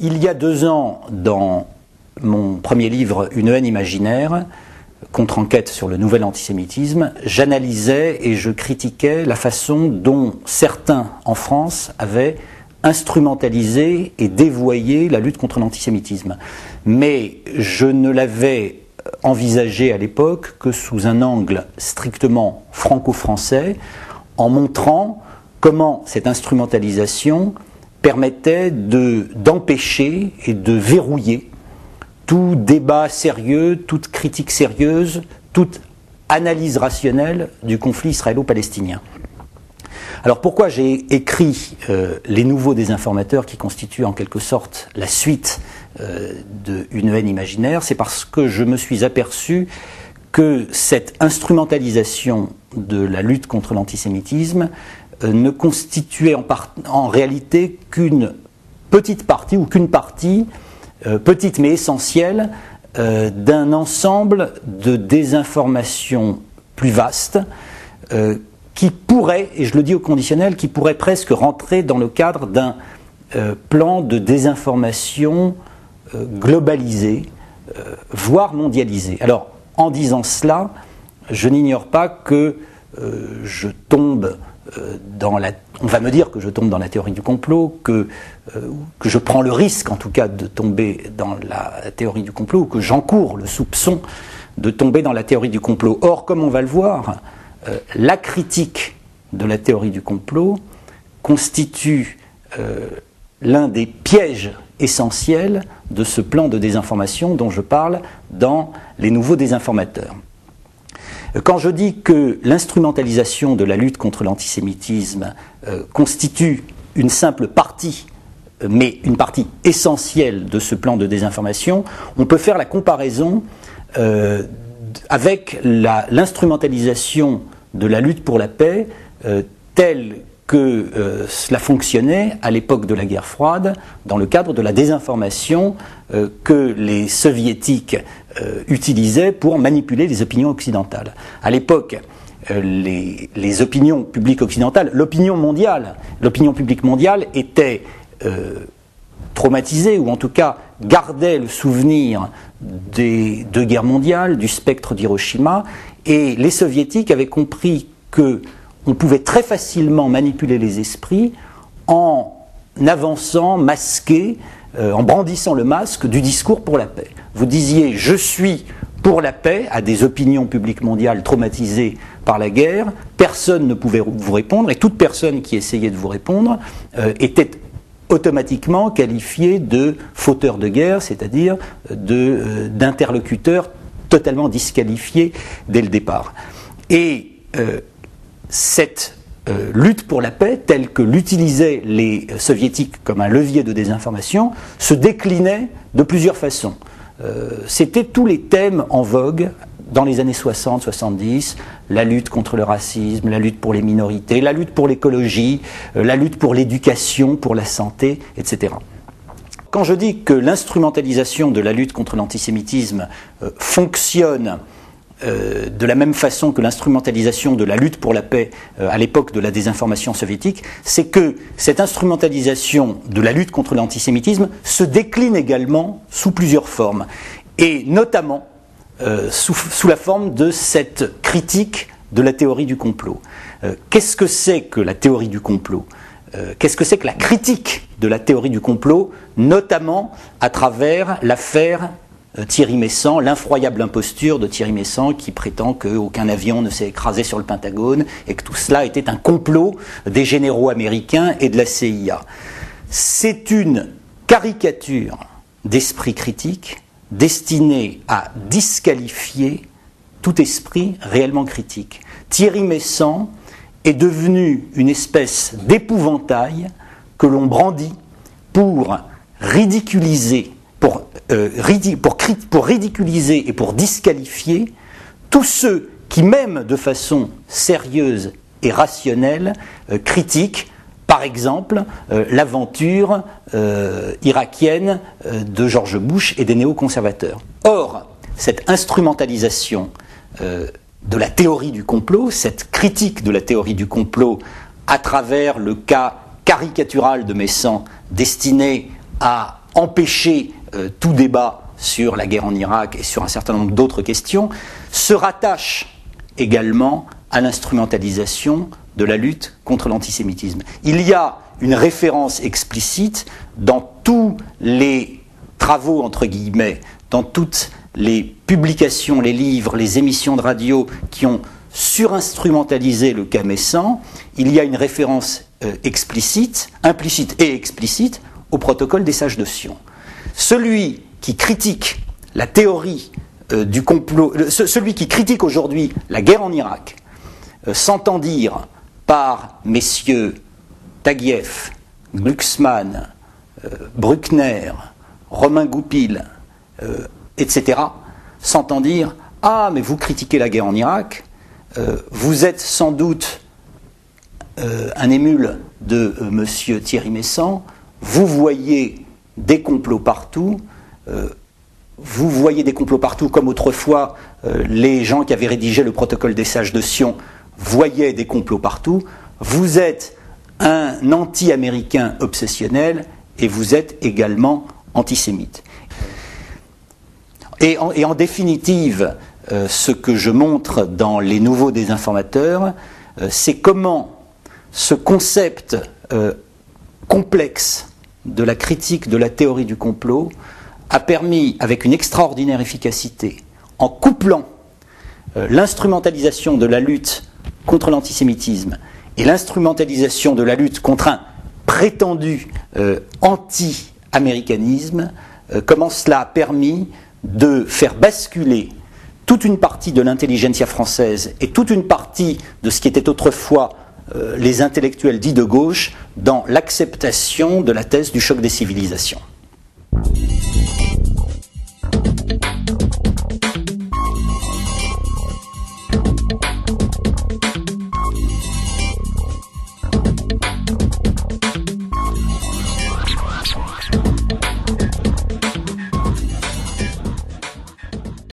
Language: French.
il y a 2 ans, dans mon premier livre, Une haine imaginaire, contre-enquête sur le nouvel antisémitisme, j'analysais et je critiquais la façon dont certains en France avaient instrumentalisé et dévoyé la lutte contre l'antisémitisme. Mais je ne l'avais envisagé à l'époque que sous un angle strictement franco-français, en montrant comment cette instrumentalisation permettait d'empêcher et de verrouiller tout débat sérieux, toute critique sérieuse, toute analyse rationnelle du conflit israélo-palestinien. Alors pourquoi j'ai écrit Les Nouveaux Désinformateurs, qui constituent en quelque sorte la suite de Une haine imaginaire? C'est parce que je me suis aperçu que cette instrumentalisation de la lutte contre l'antisémitisme ne constituait en réalité qu'une petite partie, ou qu'une partie, petite mais essentielle, d'un ensemble de désinformations plus vastes, qui pourrait, et je le dis au conditionnel, qui pourrait presque rentrer dans le cadre d'un plan de désinformation globalisé, voire mondialisé. Alors, en disant cela, je n'ignore pas que je tombe on va me dire que je tombe dans la théorie du complot, que je prends le risque en tout cas de tomber dans la théorie du complot, ou que j'encours le soupçon de tomber dans la théorie du complot. Or, comme on va le voir, la critique de la théorie du complot constitue l'un des pièges essentiels de ce plan de désinformation dont je parle dans Les Nouveaux Désinformateurs. Quand je dis que l'instrumentalisation de la lutte contre l'antisémitisme constitue une simple partie, mais une partie essentielle de ce plan de désinformation, on peut faire la comparaison avec l'instrumentalisation de la lutte pour la paix telle que cela fonctionnait à l'époque de la guerre froide dans le cadre de la désinformation que les soviétiques utilisaient pour manipuler les opinions occidentales. À l'époque, les opinions publiques occidentales, l'opinion publique mondiale était traumatisée, ou en tout cas gardait le souvenir des 2 guerres mondiales, du spectre d'Hiroshima, et les soviétiques avaient compris qu'on pouvait très facilement manipuler les esprits en avançant, masqué, en brandissant le masque du discours pour la paix. Vous disiez « je suis pour la paix » à des opinions publiques mondiales traumatisées par la guerre, personne ne pouvait vous répondre, et toute personne qui essayait de vous répondre était automatiquement qualifiée de fauteur de guerre, c'est-à-dire d'interlocuteur totalement disqualifié dès le départ. Et cette lutte pour la paix, telle que l'utilisaient les soviétiques comme un levier de désinformation, se déclinait de plusieurs façons. C'était tous les thèmes en vogue dans les années 60-70, la lutte contre le racisme, la lutte pour les minorités, la lutte pour l'écologie, la lutte pour l'éducation, pour la santé, etc. Quand je dis que l'instrumentalisation de la lutte contre l'antisémitisme fonctionne de la même façon que l'instrumentalisation de la lutte pour la paix à l'époque de la désinformation soviétique, c'est que cette instrumentalisation de la lutte contre l'antisémitisme se décline également sous plusieurs formes, et notamment sous la forme de cette critique de la théorie du complot. Qu'est-ce que c'est que la théorie du complot ? Qu'est-ce que c'est que la critique de la théorie du complot, notamment à travers l'affaire Thierry Meyssan, l'infroyable imposture de Thierry Meyssan qui prétend qu'aucun avion ne s'est écrasé sur le Pentagone et que tout cela était un complot des généraux américains et de la CIA. C'est une caricature d'esprit critique destinée à disqualifier tout esprit réellement critique. Thierry Meyssan est devenu une espèce d'épouvantail que l'on brandit pour ridiculiser, pour ridiculiser et pour disqualifier tous ceux qui, même de façon sérieuse et rationnelle, critiquent, par exemple, l'aventure irakienne de George Bush et des néoconservateurs. Or, cette instrumentalisation de la théorie du complot, cette critique de la théorie du complot à travers le cas caricatural de Meyssan destiné à empêché tout débat sur la guerre en Irak et sur un certain nombre d'autres questions, se rattache également à l'instrumentalisation de la lutte contre l'antisémitisme. Il y a une référence explicite dans tous les travaux, entre guillemets, dans toutes les publications, les livres, les émissions de radio qui ont surinstrumentalisé le cas Messant, il y a une référence explicite, implicite et explicite au protocole des sages de Sion. Celui qui critique la théorie du complot, celui qui critique aujourd'hui la guerre en Irak, s'entend dire par messieurs Taguieff, Glucksmann, Bruckner, Romain Goupil, etc., s'entend dire « Ah, mais vous critiquez la guerre en Irak, vous êtes sans doute un émule de monsieur Thierry Messant, vous voyez des complots partout, comme autrefois les gens qui avaient rédigé le protocole des sages de Sion voyaient des complots partout, vous êtes un anti-américain obsessionnel et vous êtes également antisémite. » Et en définitive, ce que je montre dans Les Nouveaux Désinformateurs, c'est comment ce concept complexe de la critique de la théorie du complot a permis, avec une extraordinaire efficacité, en couplant l'instrumentalisation de la lutte contre l'antisémitisme et l'instrumentalisation de la lutte contre un prétendu anti-américanisme, comment cela a permis de faire basculer toute une partie de l'intelligentsia française et toute une partie de ce qui était autrefois les intellectuels dits de gauche dans l'acceptation de la thèse du choc des civilisations.